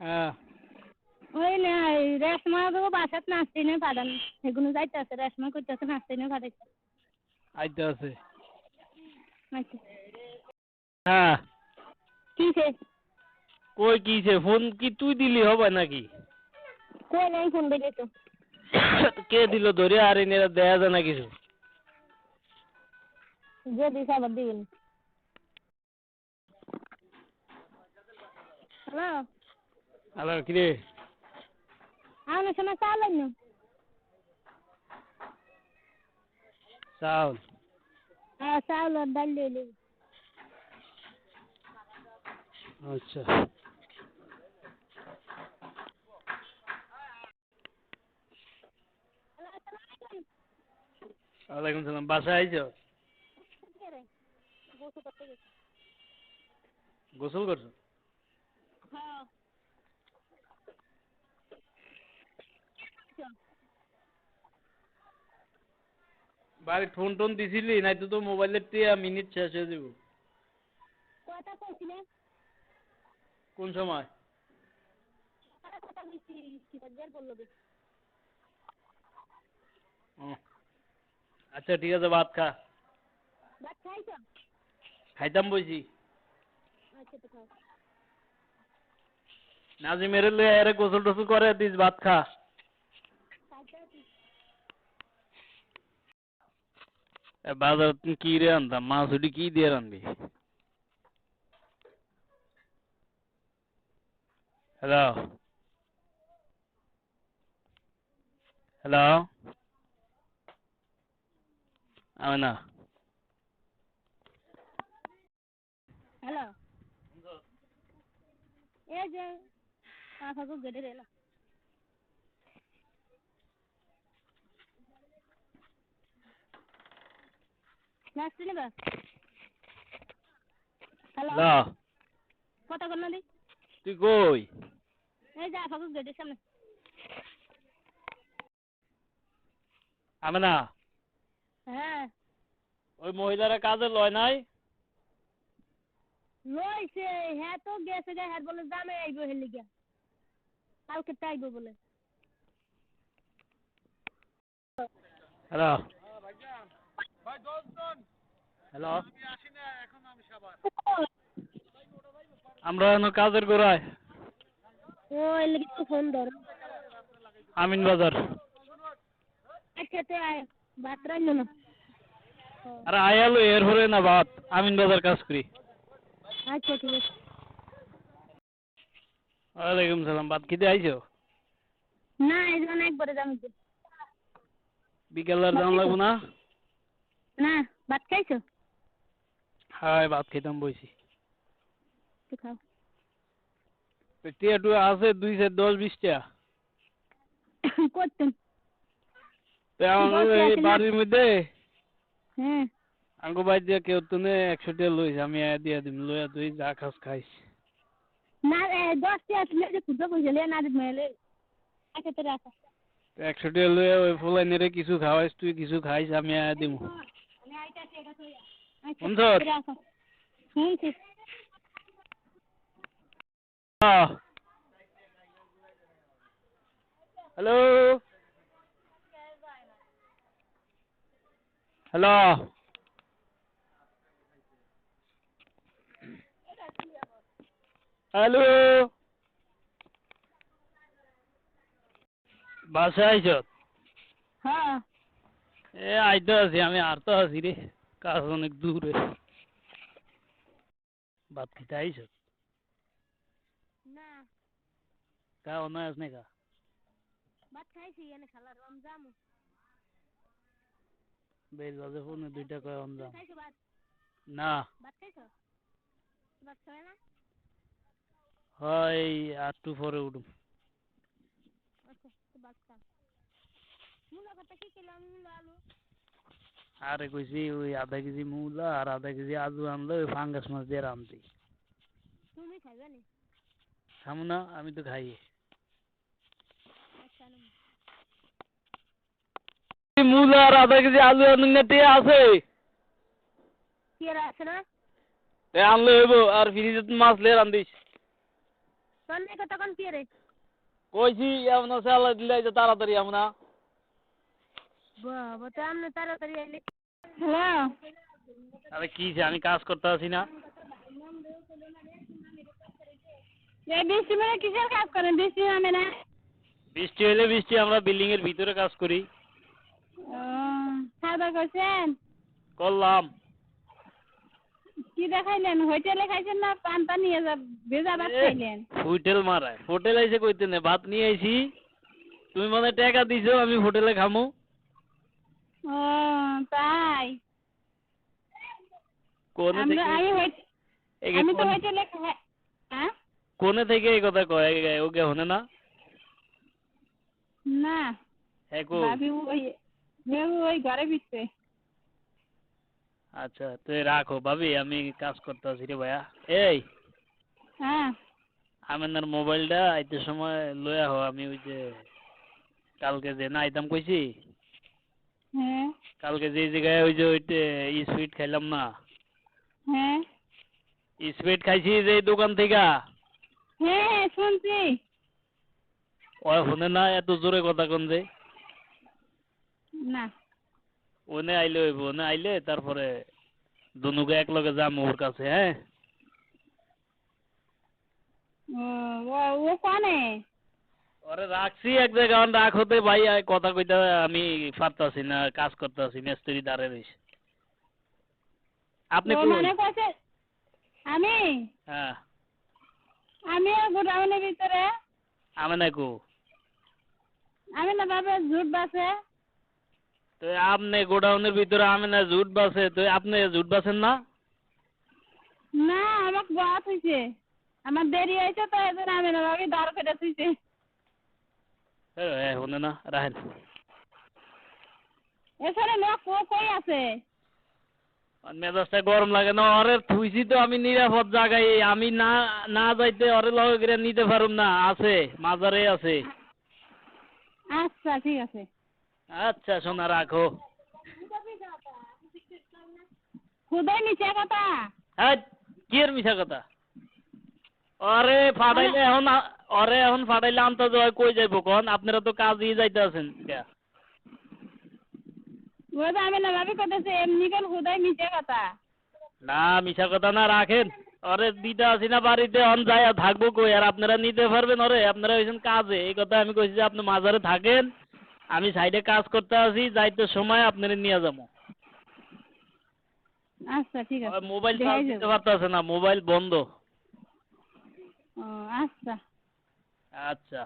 হ্যাঁ ওই না রেশমা তো বাসাত নাচতে না পাদান এগুলো যাইতেছে রেশমা কইতেছে নাচতে না পাদাইছে আইতে আছে আচ্ছা হ্যাঁ কিসে কই কিছে ফোন কি তুই দিলি হবে নাকি কই নাই ফোন দিলে তো কে দিল ধরে আর এনে দেয়া যায় না কিছু যে দিছে আবার দিবেন হ্যালো হ্যালো কিরে আমার সময় চালেন না চাউল হ্যাঁ চাউল আর ডাল দিলে আচ্ছা ওয়ালাইকুম সালাম বাসায় আইছো গোসল করছো হ্যাঁ বাড়ি ফোন টোন দিছিলি নাই তো মোবাইলের টিয়া মিনিট শেষ হয়ে যাব কথা কইছিলেন কোন সময় কথা কইছি কি বাজার বললো ও, আচ্ছা ঠিক আছে ভাত খা ভাত খাইছো খাইতাম বইছি আচ্ছা তো খাও নাজি মেরে লে আরে গোসল টোসল করে দিস ভাত খা বাজার কি রে আনতাম মাছ উঠি কি দিয়ে রানবি হ্যালো হ্যালো আমিনা হ্যালো এই যে আফাকু গেড়ে রেলা নাচতে নেবা হ্যালো হ্যালো কথা কর না দি তুই কই এই যে আফাকু গেড়ে সামনে আমিনা হ্যাঁ ওই মহিলারা কাজে লয় নাই লইছে হ্যাঁ তো গেছে গে হ্যাঁ বলে জামে আইবো হেলি গিয়া কালকে তাইবো বলে হ্যালো হ্যালো আমরা এখন কাজের গোড়ায় ওই লাগি তো ফোন ধর আমিন বাজার আচ্ছা তো আয় ভাত রান্না না আরে আয়ালো এর হরে না ভাত আমিন বাজার কাজ করি আচ্ছা ঠিক আছে ওয়ালাইকুম সালাম ভাত খেতে আইছো না এই জন্য একবারে দাম দিই বিকেলের দাম লাগবো না না ভাত খাইছো হ্যাঁ ভাত খেতাম বইছি তো খাও টিয়া টুয়া আছে 2-10-20 টাকা করতেন এই বাড়ির মধ্যে হ্যাঁ আঙ্গো বাড়ি দিয়ে কেউ তুমি 100 টাকা লইস আমি দিয়া দিম লইয়া তুই যা খাস খাইস না 10 টাকা আসলে যে খুঁজে পয়সা লে না মেলে আচ্ছা তো রাখো 100 টাকা লইয়া ওই ফুলাইনেরে কিছু খাওয়াইস তুই কিছু খাইস আমি দিম শুনছ রাখো শুনছি হ্যালো হ্যালো হ্যালো বাসায় আইছ হ্যাঁ এ আইতে আছি আমি আর তো আছি রে কাজ অনেক দূরে ভাত খেতে আইছ না কা অন্য আস না কা ভাত খাইছি এনে খালা রমজান বেল বাজে ফোনে 2টা কয় রমজান খাইছো ভাত না ভাত খাইছো ভাত খাই না হয় আর টু পরে উঠুম আচ্ছা তো ভাত খা মুলা কথা কি কিলাম মুলা আলু আরে কইছি ওই আধা কেজি মূলা আর আধা কেজি আলু আনলে ওই ফাঙ্গাস মাছ দিয়ে রামতি তুমি খাইবে নি খামু না আমি তো খাই আচ্ছা না মূলা আর আধা কেজি আলু আনুন আছে কি আছে না আনলে হইব আর ফ্রিজে মাছ লে রান্ধিস তোর নাই কথা কোন কি রে কইছি এমন চালা দিলে যে তাড়াতাড়ি আমরা বাবা তো আমনে তাড়াতাড়ি আইলে হ্যালো আরে কি যে আমি কাজ করতে আছি না এই বৃষ্টি মানে কিসের কাজ করেন বৃষ্টি নামে না বৃষ্টি হইলে বৃষ্টি আমরা বিল্ডিং এর ভিতরে কাজ করি খাওয়া দাওয়া করছেন করলাম কি দেখাইলেন হোটেলে খাইছেন না পান্তা নিয়ে যা ভেজা ভাত খাইলেন হোটেল মারায় হোটেল আইসে কইতে নে ভাত নিয়ে আইছি তুমি মনে হয় টাকা দিছো আমি হোটেলে খামু ও তাই কোনে আমি থেকে আমি তো হোটেলে হ্যাঁ কোনে থেকে এই কথা কয় ওকে হনে না না একো ভাবি ওই ঘরে বিচ্ছে আচ্ছা তুই রাখো ভাবি আমি কাজ করতে আছি রে ভাইয়া এই হ্যাঁ আমেনার মোবাইলটা আইতে সময় লইয়া হো আমি ওই যে কালকে যে না আইতাম কইছি হ্যাঁ কালকে যে জায়গায় ওই যে ওইটে সুইট খাইলাম না হ্যাঁ সুইট খাইছি যে দোকান থেকে হ্যাঁ শুনছি ওই শুনে না এত জোরে কথা কোন যে না ওনে আইলে হইব ওনে আইলে তারপরে দুনুকে এক লগে যাম ওর কাছে হ্যাঁ ও কানে ওরে রাখছি এক জায়গায় রাখ হতে ভাই কথা কইতে আমি পারতাছি না কাজ করতেছি মিস্ত্রি দাঁড়ে রইছে আপনি মানে কইছে আমি হ্যাঁ আমি গোডাউনের ভিতরে আমি না কো আমি না বাবা ঝুট বাসে তো আপনি গোডাউনের ভিতরে আমি না জুট বাসে তো আপনি জুট বাসেন না না আমাকে বাত হইছে আমার দেরি হয়েছে তো এজন্য আমি না বাবা দাঁড় করে থইছে শুনে না রাখেন এখানে লোক কই আছে মেজাজটা গরম লাগে না ওরে থুইছি তো আমি নিরাপদ জায়গায় আমি না না যাইতে ওরে লগে করে নিতে পারুম না আছে মাজারে আছে আচ্ছা ঠিক আছে আচ্ছা সোনা রাখো খুদাই নিচে কথা হ্যাঁ কি এর মিছা কথা ওরে ফাটাইলে এখন ফাটাইলে আনতে যাওয়া কই যাইব কোন আপনারা তো কাজই যাইতে আছেন ওই তো আমি না ভাবি করতেছে এমনি কোন খুদাই নিচে কথা না মিছা কথা না রাখেন ওরে দিতে আসি না বাড়িতে অন যায় থাকবো কই আর আপনারা নিতে পারবেন ওরে আপনারা হইছেন কাজে এই কথা আমি কইছি যে আপনি মাজারে থাকেন আমি সাইডে কাজ করতে আসি যাইতে সময় আপনারা নিয়ে যাবো আচ্ছা ঠিক আছে মোবাইল চার্জ দিতে পারতেছে না মোবাইল বন্ধ ও আচ্ছা আচ্ছা